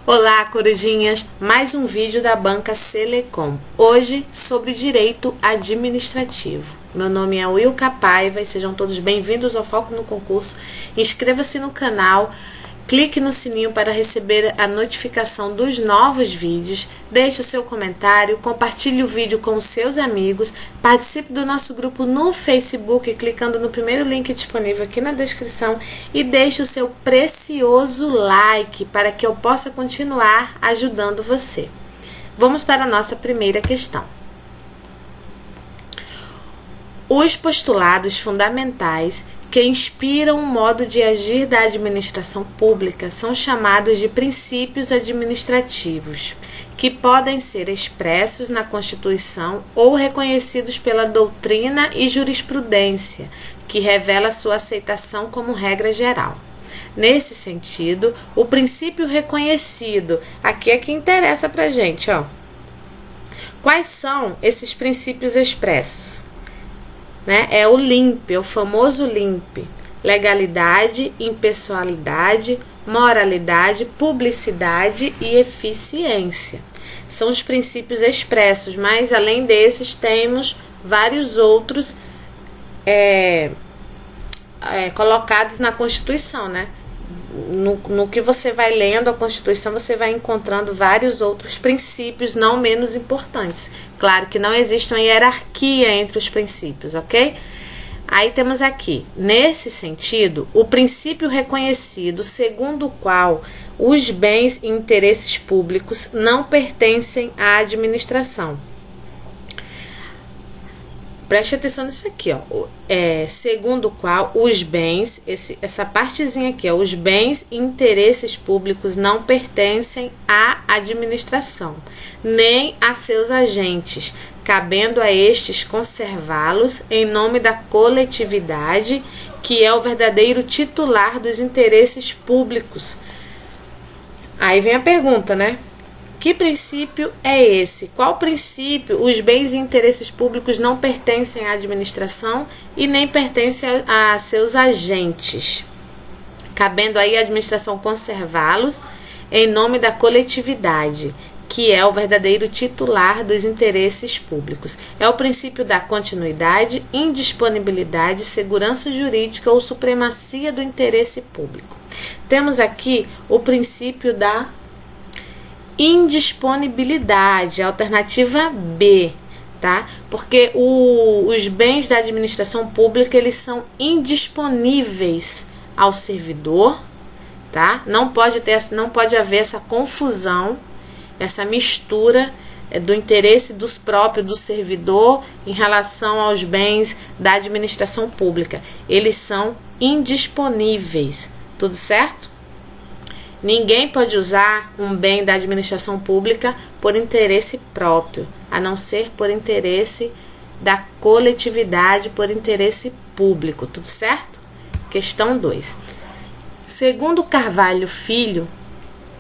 Olá, corujinhas! Mais um vídeo da Banca Selecom. Hoje sobre direito administrativo. Meu nome é Wilka Paiva e sejam todos bem-vindos ao Foco no Concurso. Inscreva-se no canal, clique no sininho para receber a notificação dos novos vídeos, deixe o seu comentário, compartilhe o vídeo com seus amigos, participe do nosso grupo no Facebook clicando no primeiro link disponível aqui na descrição e deixe o seu precioso like para que eu possa continuar ajudando você. Vamos para a nossa primeira questão. Os postulados fundamentais que inspiram o modo de agir da administração pública são chamados de princípios administrativos, que podem ser expressos na Constituição ou reconhecidos pela doutrina e jurisprudência, que revela sua aceitação como regra geral. Nesse sentido, o princípio reconhecido, aqui é que interessa pra gente, ó. Quais são esses princípios expressos? É o LIMP, é o famoso LIMP: legalidade, impessoalidade, moralidade, publicidade e eficiência. São os princípios expressos, mas além desses temos vários outros colocados na Constituição, né? No que você vai lendo a Constituição, você vai encontrando vários outros princípios não menos importantes. Claro que não existe uma hierarquia entre os princípios, ok? Aí temos aqui, nesse sentido, o princípio reconhecido segundo o qual os bens e interesses públicos não pertencem à administração. Preste atenção nisso aqui, ó. Segundo o qual os bens, essa partezinha aqui, ó, os bens e interesses públicos não pertencem à administração, nem a seus agentes, cabendo a estes conservá-los em nome da coletividade, que é o verdadeiro titular dos interesses públicos. Aí vem a pergunta, né? Que princípio é esse? Qual princípio? Os bens e interesses públicos não pertencem à administração e nem pertencem a seus agentes, cabendo aí a administração conservá-los em nome da coletividade, que é o verdadeiro titular dos interesses públicos. É o princípio da continuidade, indisponibilidade, segurança jurídica ou supremacia do interesse público. Temos aqui o princípio da indisponibilidade, alternativa B, tá? Porque os bens da administração pública, eles são indisponíveis ao servidor, tá? Não pode haver essa confusão, essa mistura do interesse do servidor em relação aos bens da administração pública. Eles são indisponíveis, tudo certo? Ninguém pode usar um bem da administração pública por interesse próprio, a não ser por interesse da coletividade, por interesse público, tudo certo? Questão 2. Segundo Carvalho Filho,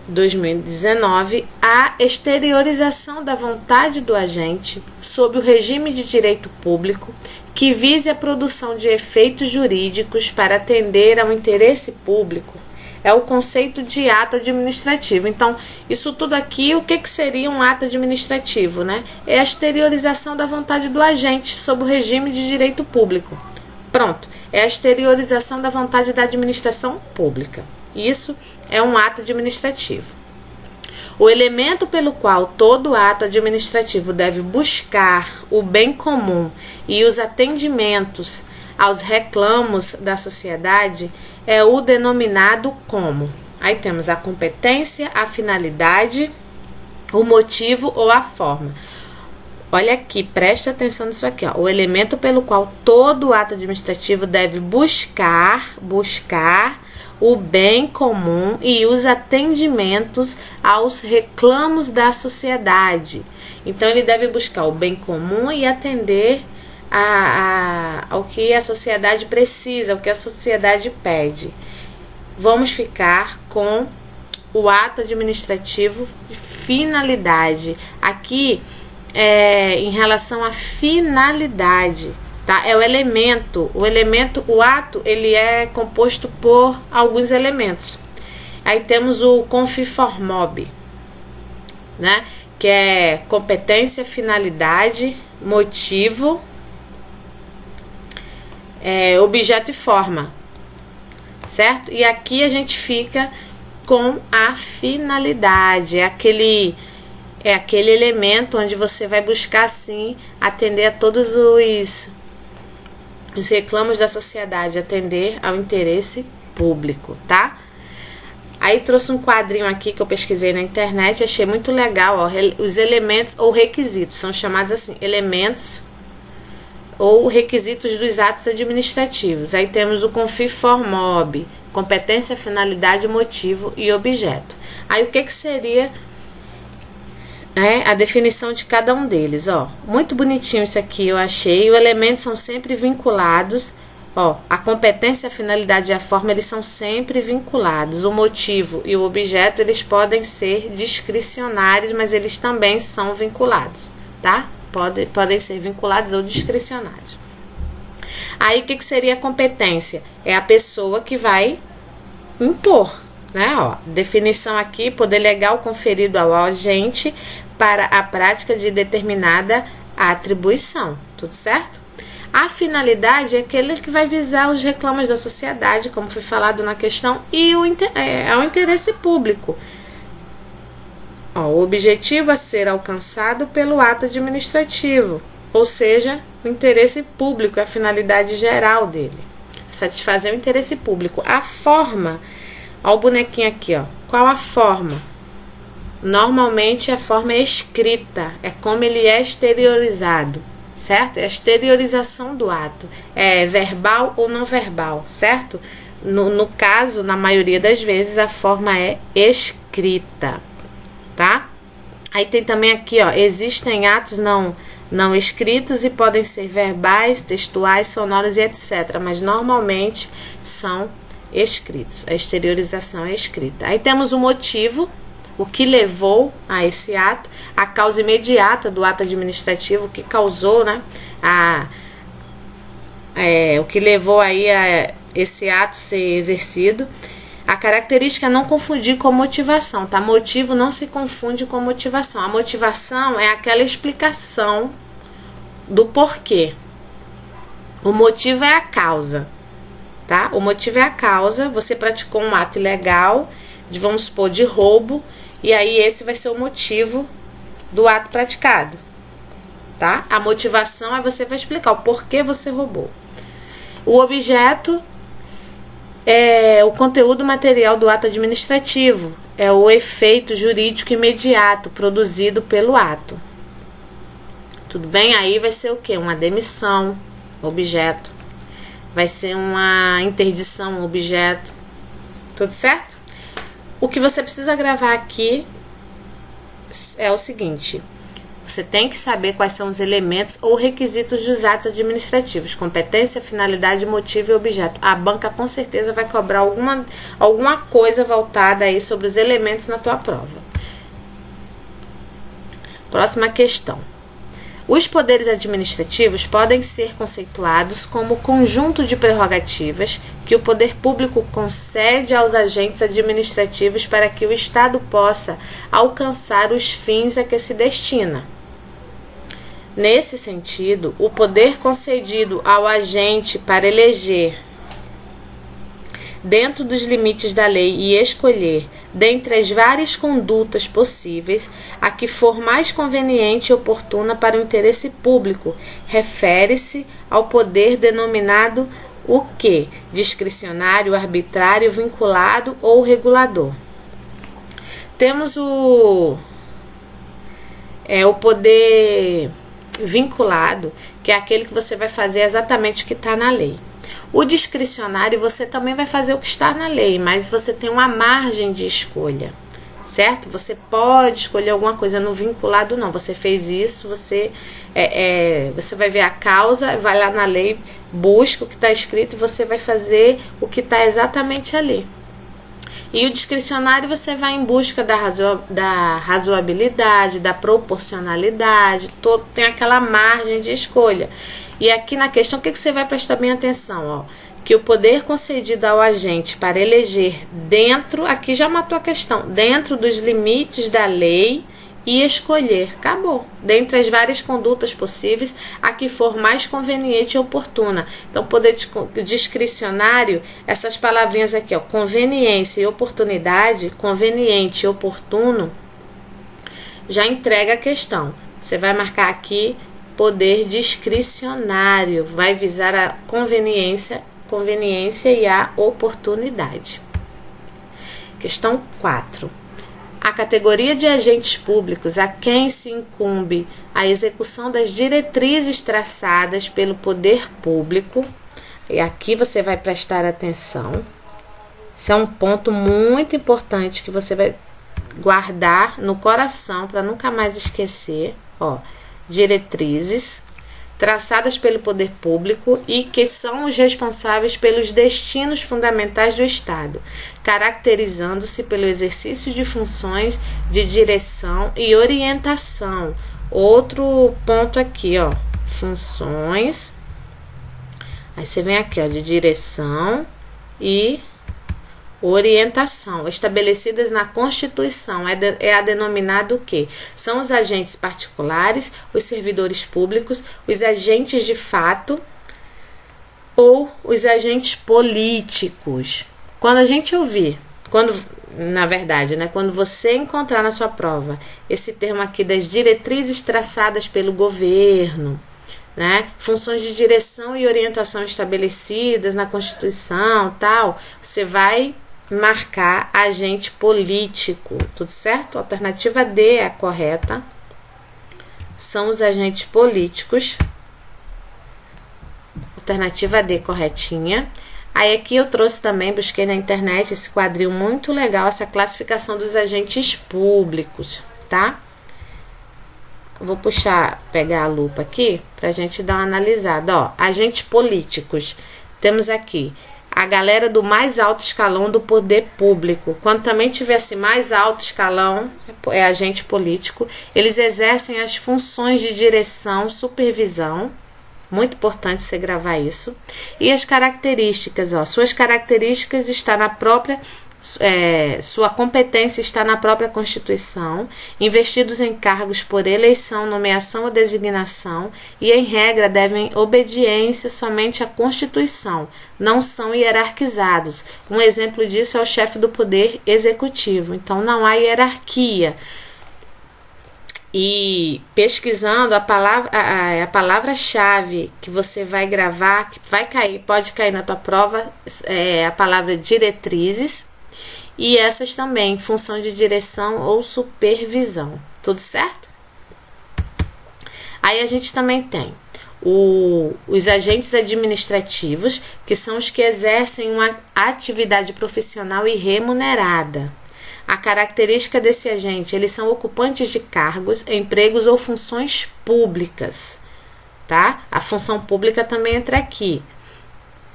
2019, a exteriorização da vontade do agente sob o regime de direito público que vise a produção de efeitos jurídicos para atender ao interesse público é o conceito de ato administrativo. Então, isso tudo aqui, o que seria um ato administrativo, né? É a exteriorização da vontade do agente sob o regime de direito público. Pronto, é a exteriorização da vontade da administração pública. Isso é um ato administrativo. O elemento pelo qual todo ato administrativo deve buscar o bem comum e os atendimentos aos reclamos da sociedade é o denominado como. Aí temos a competência, a finalidade, o motivo ou a forma. Olha aqui, preste atenção nisso aqui, ó. O elemento pelo qual todo ato administrativo deve buscar o bem comum e os atendimentos aos reclamos da sociedade. Então, ele deve buscar o bem comum e atender ao que a sociedade precisa, o que a sociedade pede. Vamos ficar com o ato administrativo de finalidade. Aqui, em relação à finalidade, tá? É o elemento, o ato, ele é composto por alguns elementos. Aí temos o Confiformob, né? Que é competência, finalidade, motivo, objeto e forma, certo? E aqui a gente fica com a finalidade, é aquele elemento onde você vai buscar, sim, atender a todos os reclamos da sociedade, atender ao interesse público, tá? Aí trouxe um quadrinho aqui que eu pesquisei na internet, achei muito legal, ó, os elementos ou requisitos, são chamados assim, elementos ou requisitos dos atos administrativos. Aí temos o Confiformob, competência, finalidade, motivo e objeto. Aí o que seria a definição de cada um deles, ó? Muito bonitinho isso aqui, eu achei. Os elementos são sempre vinculados, ó, a competência, a finalidade e a forma, eles são sempre vinculados. O motivo e o objeto, eles podem ser discricionários, mas eles também são vinculados, tá? Podem ser vinculados ou discricionários. Aí, o que seria a competência? É a pessoa que vai impor, né? Ó, definição aqui, poder legal conferido ao agente para a prática de determinada atribuição, tudo certo? A finalidade é aquele que vai visar os reclamos da sociedade, como foi falado na questão, e ao interesse público. Ó, o objetivo a ser alcançado pelo ato administrativo, ou seja, o interesse público é a finalidade geral dele, satisfazer o interesse público. A forma, ó o bonequinho aqui, ó, qual a forma? Normalmente a forma é escrita, é como ele é exteriorizado, certo? É a exteriorização do ato, é verbal ou não verbal, certo? No caso, na maioria das vezes, a forma é escrita, tá? Aí tem também aqui, ó, existem atos não escritos e podem ser verbais, textuais, sonoros e etc. Mas normalmente são escritos. A exteriorização é escrita. Aí temos o motivo, o que levou a esse ato, a causa imediata do ato administrativo, o que causou, né? O que levou aí a esse ato ser exercido. A característica é não confundir com motivação, tá? Motivo não se confunde com motivação. A motivação é aquela explicação do porquê. O motivo é a causa, tá? O motivo é a causa. Você praticou um ato ilegal, vamos supor, de roubo, e aí esse vai ser o motivo do ato praticado, tá? A motivação é você vai explicar o porquê você roubou. O objeto é o conteúdo material do ato administrativo, é o efeito jurídico imediato produzido pelo ato. Tudo bem? Aí vai ser o quê? Uma demissão, objeto. Vai ser uma interdição, objeto. Tudo certo? O que você precisa gravar aqui é o seguinte: você tem que saber quais são os elementos ou requisitos dos atos administrativos, competência, finalidade, motivo e objeto. A banca com certeza vai cobrar alguma coisa voltada aí sobre os elementos na tua prova. Próxima questão. Os poderes administrativos podem ser conceituados como conjunto de prerrogativas que o poder público concede aos agentes administrativos para que o Estado possa alcançar os fins a que se destina. Nesse sentido, o poder concedido ao agente para eleger, dentro dos limites da lei, e escolher, dentre as várias condutas possíveis, a que for mais conveniente e oportuna para o interesse público, refere-se ao poder denominado o quê? Discricionário, arbitrário, vinculado ou regulador. Temos o poder vinculado, que é aquele que você vai fazer exatamente o que está na lei. O discricionário, você também vai fazer o que está na lei, mas você tem uma margem de escolha, certo? Você pode escolher alguma coisa. No vinculado, não. Você fez isso, você vai ver a causa, vai lá na lei, busca o que está escrito e você vai fazer o que está exatamente ali. E o discricionário, você vai em busca da razoabilidade, da proporcionalidade, tem aquela margem de escolha. E aqui na questão, o que você vai prestar bem atenção? Ó? Que o poder concedido ao agente para eleger dentro, aqui já matou a questão, dentro dos limites da lei e escolher, acabou, dentre as várias condutas possíveis, a que for mais conveniente e oportuna. Então, poder discricionário, essas palavrinhas aqui, ó, conveniência e oportunidade, conveniente e oportuno, já entrega a questão. Você vai marcar aqui poder discricionário, vai visar a conveniência e a oportunidade. Questão 4. A categoria de agentes públicos a quem se incumbe a execução das diretrizes traçadas pelo poder público, e aqui você vai prestar atenção. Esse é um ponto muito importante que você vai guardar no coração para nunca mais esquecer. Ó, diretrizes traçadas pelo poder público e que são os responsáveis pelos destinos fundamentais do Estado, caracterizando-se pelo exercício de funções de direção e orientação. Outro ponto aqui, ó, funções. Aí você vem aqui, ó, de direção e orientação, estabelecidas na Constituição, é a denominado o quê? São os agentes particulares, os servidores públicos, os agentes de fato ou os agentes políticos. Quando a gente ouvir, na verdade, né, quando você encontrar na sua prova esse termo aqui das diretrizes traçadas pelo governo, né, funções de direção e orientação estabelecidas na Constituição, tal, você vai marcar agente político, tudo certo? Alternativa D é a correta. São os agentes políticos. Alternativa D, corretinha. Aí aqui eu trouxe também, busquei na internet esse quadril muito legal, essa classificação dos agentes públicos, tá? Vou pegar a lupa aqui pra gente dar uma analisada, ó. Agentes políticos. Temos aqui a galera do mais alto escalão do poder público. Quando também tivesse mais alto escalão, é agente político. Eles exercem as funções de direção, supervisão. Muito importante você gravar isso. E as características, ó. Suas características estão na própria... sua competência está na própria Constituição, investidos em cargos por eleição, nomeação ou designação e, em regra, devem obediência somente à Constituição, não são hierarquizados. Um exemplo disso é o chefe do Poder Executivo, então não há hierarquia. E pesquisando a palavra-chave que você vai gravar, que pode cair na tua prova, é a palavra diretrizes. E essas também, função de direção ou supervisão. Tudo certo? Aí a gente também tem os agentes administrativos, que são os que exercem uma atividade profissional e remunerada. A característica desse agente, eles são ocupantes de cargos, empregos ou funções públicas, tá? A função pública também entra aqui.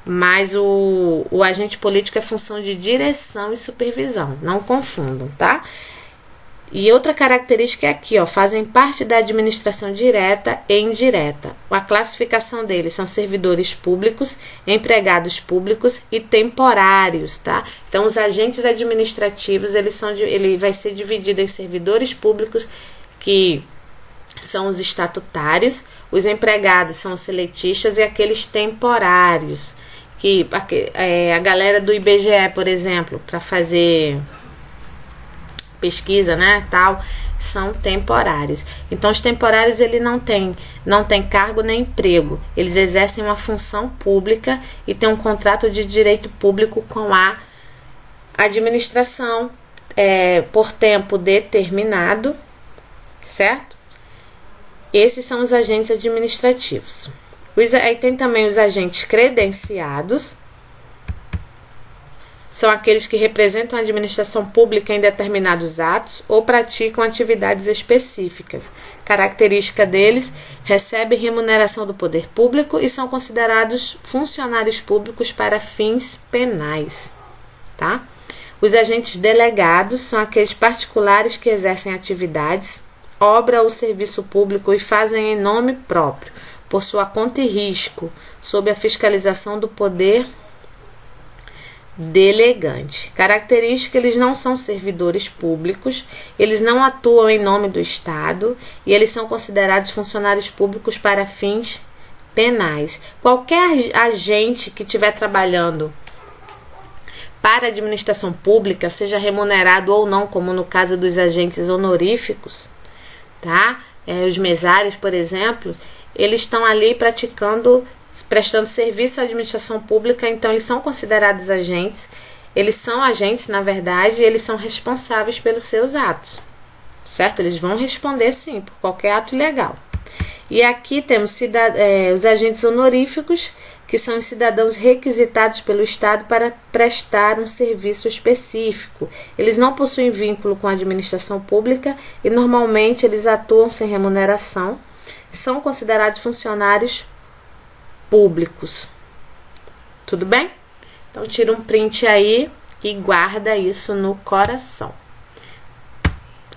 Mas o agente político é função de direção e supervisão. Não confundam, tá? E outra característica é aqui, ó. Fazem parte da administração direta e indireta. A classificação deles são servidores públicos, empregados públicos e temporários, tá? Então, os agentes administrativos, ele vai ser dividido em servidores públicos, que são os estatutários, os empregados são os seletistas e aqueles temporários, que a galera do IBGE, por exemplo, para fazer pesquisa, né, tal, são temporários. Então, os temporários, ele não tem cargo nem emprego, eles exercem uma função pública e têm um contrato de direito público com a administração por tempo determinado, certo? Esses são os agentes administrativos. Aí tem também os agentes credenciados. São aqueles que representam a administração pública em determinados atos ou praticam atividades específicas. Característica deles, recebem remuneração do poder público e são considerados funcionários públicos para fins penais, tá? Os agentes delegados são aqueles particulares que exercem atividades, obra ou serviço público e fazem em nome próprio, por sua conta e risco, sob a fiscalização do poder delegante. Característica: eles não são servidores públicos, eles não atuam em nome do Estado e eles são considerados funcionários públicos para fins penais. Qualquer agente que estiver trabalhando para a administração pública, seja remunerado ou não, como no caso dos agentes honoríficos, tá? Os mesários, por exemplo, eles estão ali prestando serviço à administração pública, então eles são considerados agentes. Eles são agentes, na verdade, e eles são responsáveis pelos seus atos, certo? Eles vão responder, sim, por qualquer ato ilegal. E aqui temos os agentes honoríficos, que são os cidadãos requisitados pelo Estado para prestar um serviço específico. Eles não possuem vínculo com a administração pública e normalmente eles atuam sem remuneração e são considerados funcionários públicos. Tudo bem? Então tira um print aí e guarda isso no coração.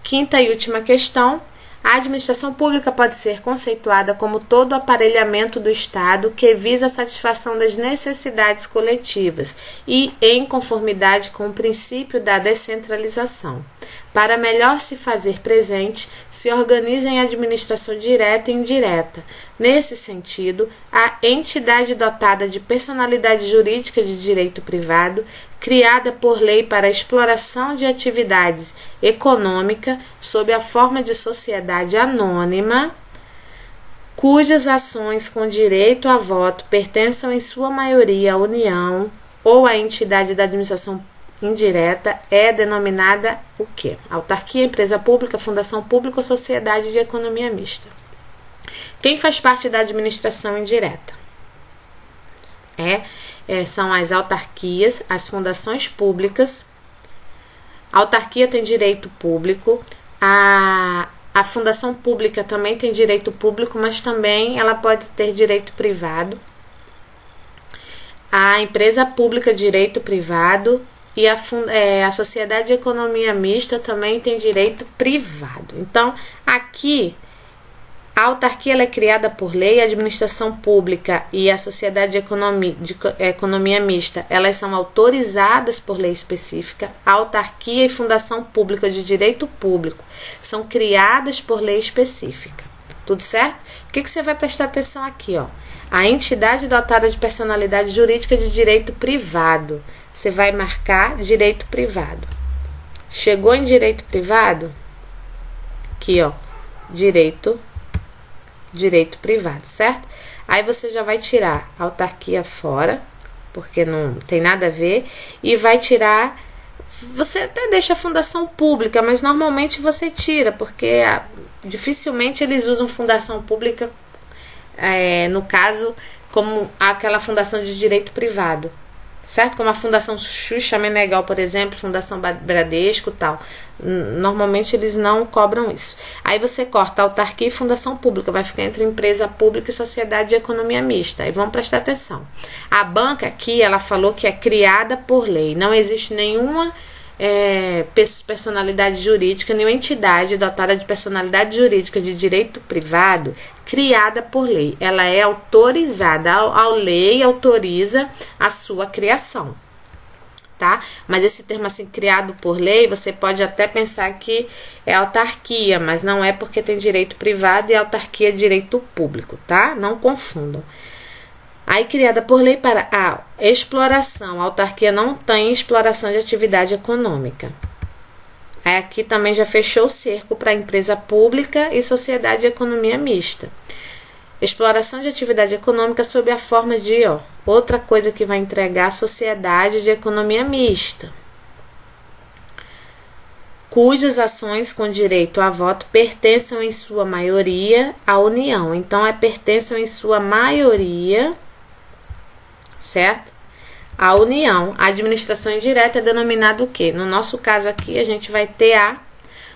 Quinta e última questão. A administração pública pode ser conceituada como todo o aparelhamento do Estado que visa a satisfação das necessidades coletivas e em conformidade com o princípio da descentralização. Para melhor se fazer presente, se organiza em administração direta e indireta. Nesse sentido, a entidade dotada de personalidade jurídica de direito privado, criada por lei para a exploração de atividades econômicas sob a forma de sociedade anônima, cujas ações com direito a voto pertençam em sua maioria à União ou à entidade da administração indireta, é denominada o quê? Autarquia, empresa pública, fundação pública ou sociedade de economia mista. Quem faz parte da administração indireta? São as autarquias, as fundações públicas. A autarquia tem direito público, a fundação pública também tem direito público, mas também ela pode ter direito privado. A empresa pública, direito privado, e a sociedade de economia mista também tem direito privado. Então, aqui, a autarquia ela é criada por lei, a administração pública e a sociedade de economia mista, elas são autorizadas por lei específica. A autarquia e fundação pública de direito público são criadas por lei específica. Tudo certo? O que você vai prestar atenção aqui, ó? A entidade dotada de personalidade jurídica de direito privado. Você vai marcar direito privado. Chegou em direito privado? Aqui, ó, direito privado, certo? Aí você já vai tirar a autarquia fora, porque não tem nada a ver, e vai tirar, você até deixa a fundação pública, mas normalmente você tira, porque dificilmente eles usam fundação pública, no caso, como aquela fundação de direito privado, certo? Como a Fundação Xuxa Meneghel, por exemplo, Fundação Bradesco e tal. Normalmente eles não cobram isso. Aí você corta autarquia e fundação pública, vai ficar entre empresa pública e sociedade de economia mista. Aí vamos prestar atenção. A banca aqui, ela falou que é criada por lei. Não existe nenhuma personalidade jurídica, nenhuma entidade dotada de personalidade jurídica de direito privado criada por lei. Ela é autorizada, a lei autoriza a sua criação, tá? Mas esse termo assim, criado por lei, você pode até pensar que é autarquia, mas não é, porque tem direito privado e autarquia é direito público, tá? Não confundam. Aí, criada por lei para a exploração. A autarquia não tem exploração de atividade econômica. Aí, aqui também já fechou o cerco para a empresa pública e sociedade de economia mista. Exploração de atividade econômica sob a forma de, outra coisa que vai entregar a sociedade de economia mista, cujas ações com direito a voto pertençam em sua maioria à União. Então, pertençam em sua maioria, certo? A União. A administração indireta é denominada o quê? No nosso caso aqui, a gente vai ter a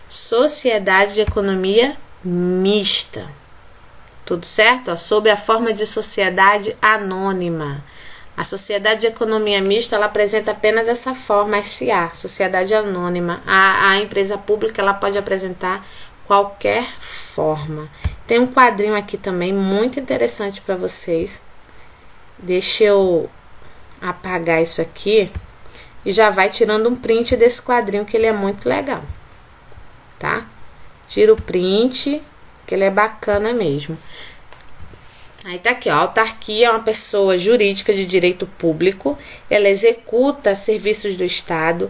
sociedade de economia mista. Tudo certo? Sob a forma de sociedade anônima. A sociedade de economia mista, ela apresenta apenas essa forma, SA, sociedade anônima. A empresa pública, ela pode apresentar qualquer forma. Tem um quadrinho aqui também muito interessante para vocês. Deixa eu apagar isso aqui e já vai tirando um print desse quadrinho, que ele é muito legal, tá? Tira o print, que ele é bacana mesmo. Aí tá aqui, ó, a autarquia é uma pessoa jurídica de direito público, ela executa serviços do Estado,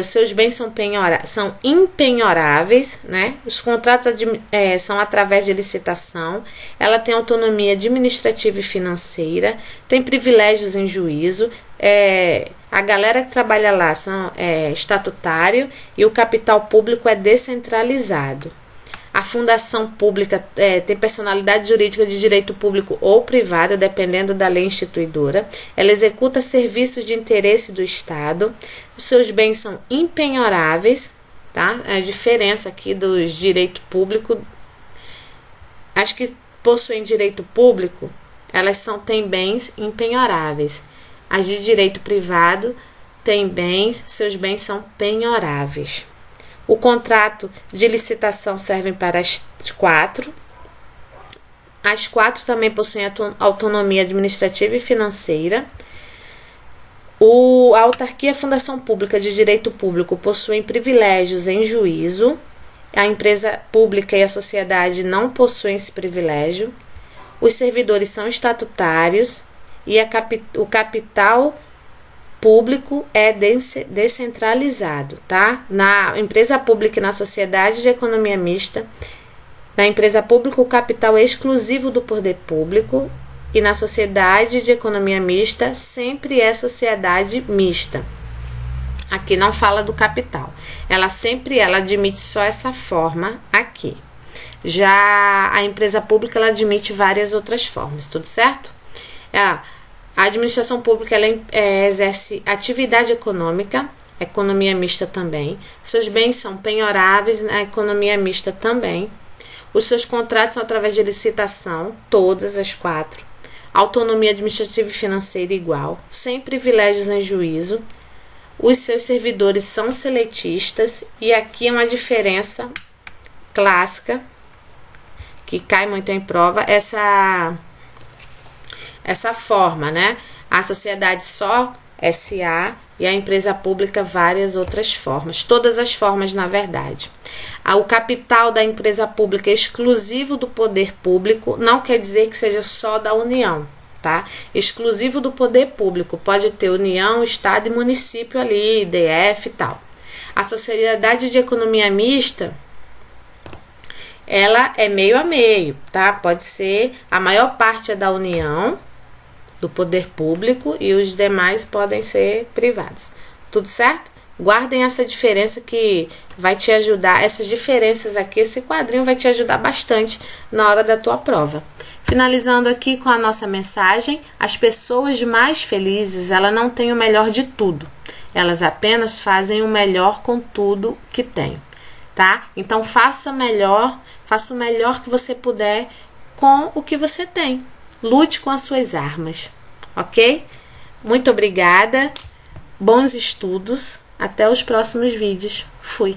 os seus bens são impenhoráveis, né? Os contratos são através de licitação, ela tem autonomia administrativa e financeira, tem privilégios em juízo, a galera que trabalha lá são estatutário e o capital público é descentralizado. A fundação pública tem personalidade jurídica de direito público ou privado, dependendo da lei instituidora. Ela executa serviços de interesse do Estado. Os seus bens são impenhoráveis, tá? A diferença aqui dos direito público. As que possuem direito público, elas têm bens impenhoráveis. As de direito privado têm seus bens são penhoráveis. O contrato de licitação serve para as 4. As 4 também possuem autonomia administrativa e financeira. A autarquia e a fundação pública de direito público possuem privilégios em juízo. A empresa pública e a sociedade não possuem esse privilégio. Os servidores são estatutários e o capital público é descentralizado, tá? Na empresa pública e na sociedade de economia mista, na empresa pública o capital é exclusivo do poder público e na sociedade de economia mista sempre é sociedade mista. Aqui não fala do capital. Ela admite só essa forma aqui. Já a empresa pública ela admite várias outras formas, tudo certo? A administração pública ela exerce atividade econômica, economia mista também. Seus bens são penhoráveis na economia mista também. Os seus contratos são através de licitação, todas as 4. Autonomia administrativa e financeira igual, sem privilégios em juízo. Os seus servidores são seletistas e aqui é uma diferença clássica que cai muito em prova, essa forma, né? A sociedade só SA e a empresa pública várias outras formas, todas as formas na verdade. O capital da empresa pública é exclusivo do poder público, não quer dizer que seja só da União, tá? Exclusivo do poder público, pode ter União, Estado e município ali, DF e tal. A sociedade de economia mista, ela é meio a meio, tá? Pode ser, a maior parte é da União, do poder público e os demais podem ser privados. Tudo certo? Guardem essa diferença que vai te ajudar, essas diferenças aqui, esse quadrinho vai te ajudar bastante na hora da tua prova. Finalizando aqui com a nossa mensagem, as pessoas mais felizes, elas não têm o melhor de tudo. Elas apenas fazem o melhor com tudo que têm, tá? Então faça o melhor que você puder com o que você tem. Lute com as suas armas, ok? Muito obrigada, bons estudos, até os próximos vídeos. Fui!